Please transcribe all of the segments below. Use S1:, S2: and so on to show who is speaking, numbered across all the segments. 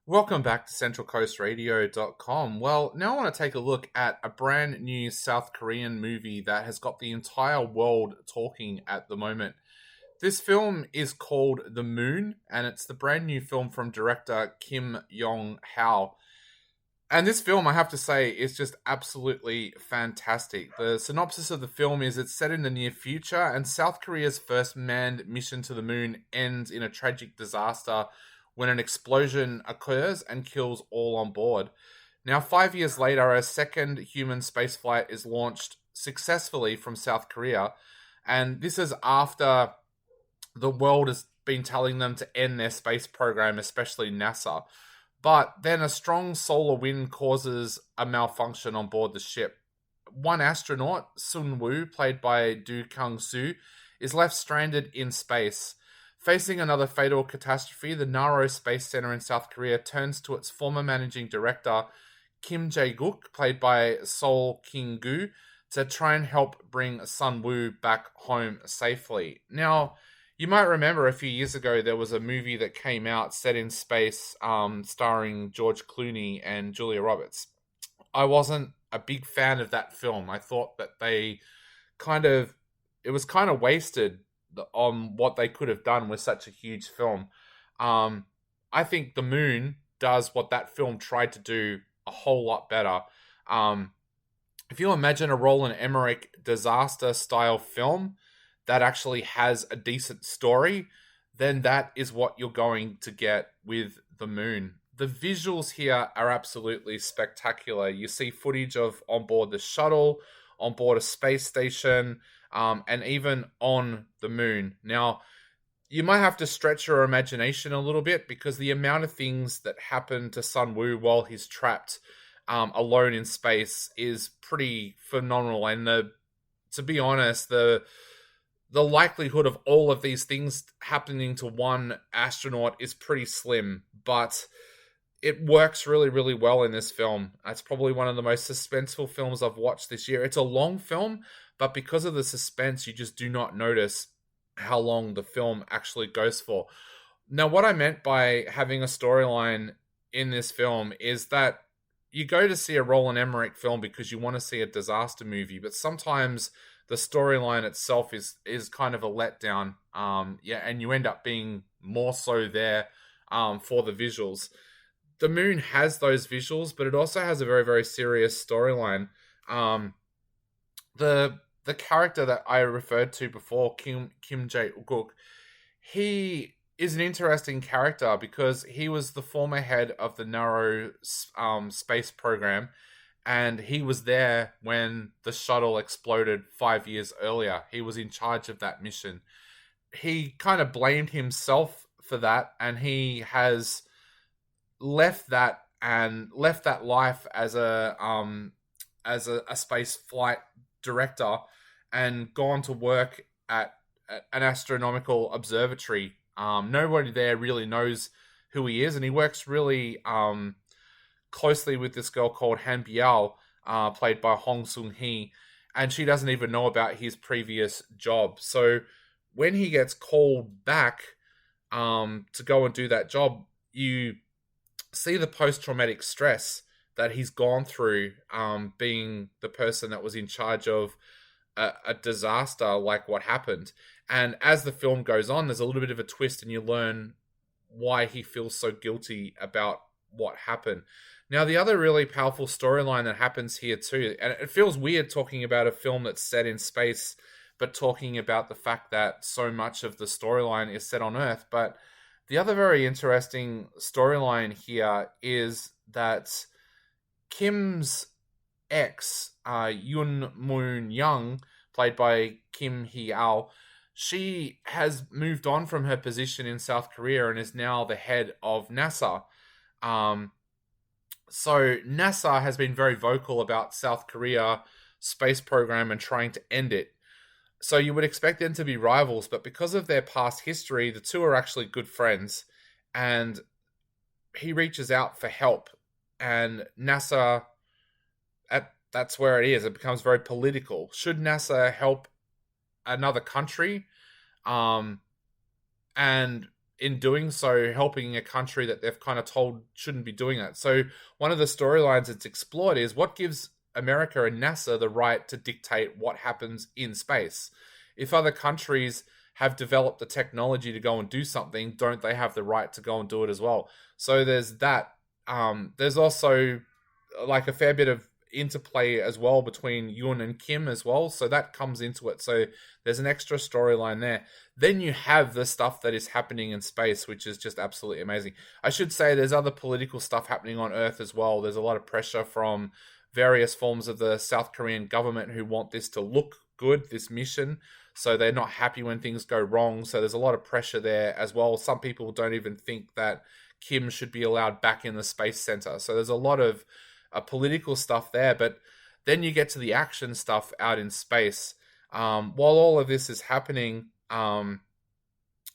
S1: Welcome back to centralcoastradio.com. Well, now I want to take a look at a brand new South Korean movie that has got the entire world talking at the moment. This film is called The Moon, and it's the brand new film from director Kim Yong-hao. And this film, I have to say, is just absolutely fantastic. The synopsis of the film is it's set in the near future, and South Korea's first manned mission to the moon ends in a tragic disaster when an explosion occurs and kills all on board. Now, 5 years later, a second human spaceflight is launched successfully from South Korea, and this is after the world has been telling them to end their space program, especially NASA. But then a strong solar wind causes a malfunction on board the ship. One astronaut, Sun Woo, played by Do Kang-soo, is left stranded in space. Facing another fatal catastrophe, the Naro Space Center in South Korea turns to its former managing director, Kim Jae-guk, played by Sol King-gu, to try and help bring Sun Woo back home safely. Now, you might remember a few years ago there was a movie that came out set in space, starring George Clooney and Julia Roberts. I wasn't a big fan of that film. I thought that it was kind of wasted on what they could have done with such a huge film. I think The Moon does what that film tried to do a whole lot better. If you imagine a Roland Emmerich disaster style film that actually has a decent story, then that is what you're going to get with The Moon. The visuals here are absolutely spectacular. You see footage of on board the shuttle, on board a space station, and even on the moon. Now, you might have to stretch your imagination a little bit because the amount of things that happen to Sun Woo while he's trapped alone in space is pretty phenomenal. And to be honest, the likelihood of all of these things happening to one astronaut is pretty slim, but it works really, really well in this film. It's probably one of the most suspenseful films I've watched this year. It's a long film, but because of the suspense, you just do not notice how long the film actually goes for. Now, what I meant by having a storyline in this film is that you go to see a Roland Emmerich film because you want to see a disaster movie, but sometimes the storyline itself is kind of a letdown. And you end up being more so there for the visuals. The Moon has those visuals, but it also has a very, very serious storyline. The character that I referred to before, Kim Jae-guk, he is an interesting character because he was the former head of the Naro space program, and he was there when the shuttle exploded 5 years earlier. He was in charge of that mission. He kind of blamed himself for that, and he has left that life as a space flight director and gone to work at an astronomical observatory. Nobody there really knows who he is, and he works really closely with this girl called Han Biao, played by Hong Sung-hee, and she doesn't even know about his previous job. So when he gets called back to go and do that job, you see the post-traumatic stress that he's gone through, being the person that was in charge of a disaster like what happened. And as the film goes on, there's a little bit of a twist and you learn why he feels so guilty about what happened. Now, the other really powerful storyline that happens here too, and it feels weird talking about a film that's set in space, but talking about the fact that so much of the storyline is set on Earth. But the other very interesting storyline here is that Kim's ex, Yoon Moon Young, played by Kim Hee-al, she has moved on from her position in South Korea and is now the head of NASA. So NASA has been very vocal about South Korea space program and trying to end it. So you would expect them to be rivals, but because of their past history, the two are actually good friends. And he reaches out for help, and NASA, that's where it is. It becomes very political. Should NASA help another country? And in doing so, helping a country that they've kind of told shouldn't be doing that. So one of the storylines it's explored is what gives America and NASA the right to dictate what happens in space. If other countries have developed the technology to go and do something, don't they have the right to go and do it as well? So there's that. There's also like a fair bit of interplay as well between Yoon and Kim as well, so that comes into it. So there's an extra storyline there. Then you have the stuff that is happening in space, which is just absolutely amazing. I should say there's other political stuff happening on Earth as well. There's a lot of pressure from various forms of the South Korean government who want this to look good, this mission. So they're not happy when things go wrong. So there's a lot of pressure there as well. Some people don't even think that Kim should be allowed back in the space center. So there's a lot of political stuff there. But then you get to the action stuff out in space. While all of this is happening,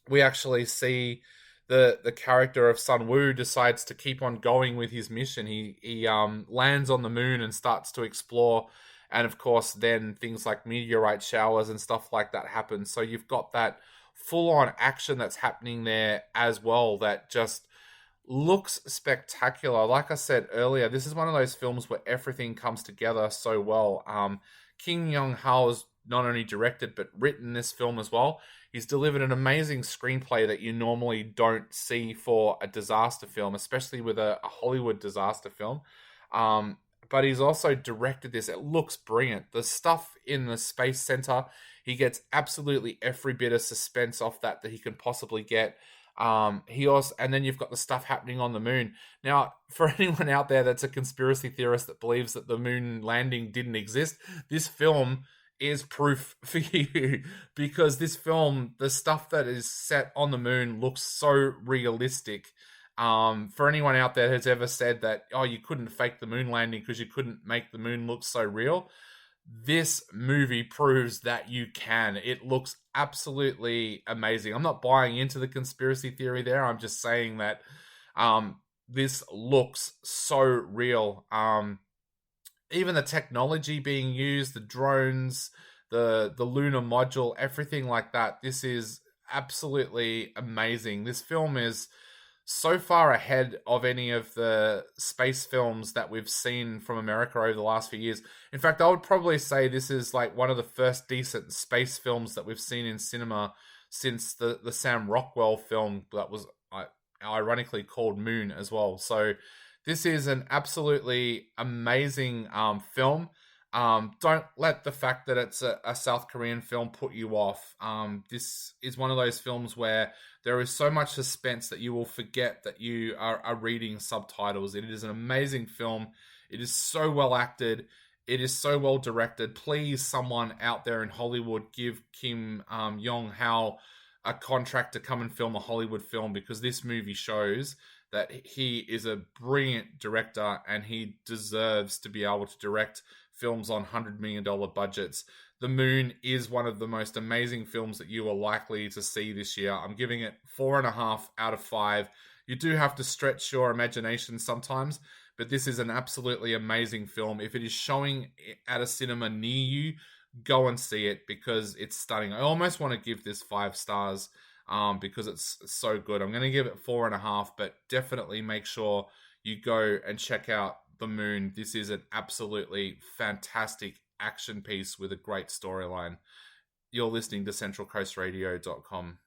S1: we actually see the character of Sun Woo decides to keep on going with his mission. He lands on the moon and starts to explore. And of course, then things like meteorite showers and stuff like that happen. So you've got that full-on action that's happening there as well that just looks spectacular. Like I said earlier, this is one of those films where everything comes together so well. Kim Young-ho has not only directed but written this film as well. He's delivered an amazing screenplay that you normally don't see for a disaster film, especially with a Hollywood disaster film. But he's also directed this. It looks brilliant. The stuff in the Space Center, he gets absolutely every bit of suspense off that he can possibly get. He also, and then you've got the stuff happening on the moon. Now, for anyone out there that's a conspiracy theorist that believes that the moon landing didn't exist, this film is proof for you, because this film, the stuff that is set on the moon looks so realistic. For anyone out there who's ever said that, oh, you couldn't fake the moon landing because you couldn't make the moon look so real, this movie proves that you can. It looks absolutely amazing. I'm not buying into the conspiracy theory there. I'm just saying that this looks so real. Even the technology being used, the drones, the lunar module, everything like that. This is absolutely amazing. This film is so far ahead of any of the space films that we've seen from America over the last few years. In fact, I would probably say this is like one of the first decent space films that we've seen in cinema since the Sam Rockwell film that was ironically called Moon as well. So this is an absolutely amazing film. Don't let the fact that it's a South Korean film put you off. This is one of those films where there is so much suspense that you will forget that you are reading subtitles. It is an amazing film. It is so well acted. It is so well directed. Please, someone out there in Hollywood, give Kim Young-ho a contract to come and film a Hollywood film, because this movie shows that he is a brilliant director and he deserves to be able to direct films on $100 million budgets. The Moon is one of the most amazing films that you are likely to see this year. I'm giving it 4.5 out of 5. You do have to stretch your imagination sometimes, but this is an absolutely amazing film. If it is showing at a cinema near you, go and see it, because it's stunning. I almost want to give this 5 stars because it's so good. I'm going to give it 4.5, but definitely make sure you go and check out The Moon. This is an absolutely fantastic action piece with a great storyline. You're listening to CentralCoastRadio.com.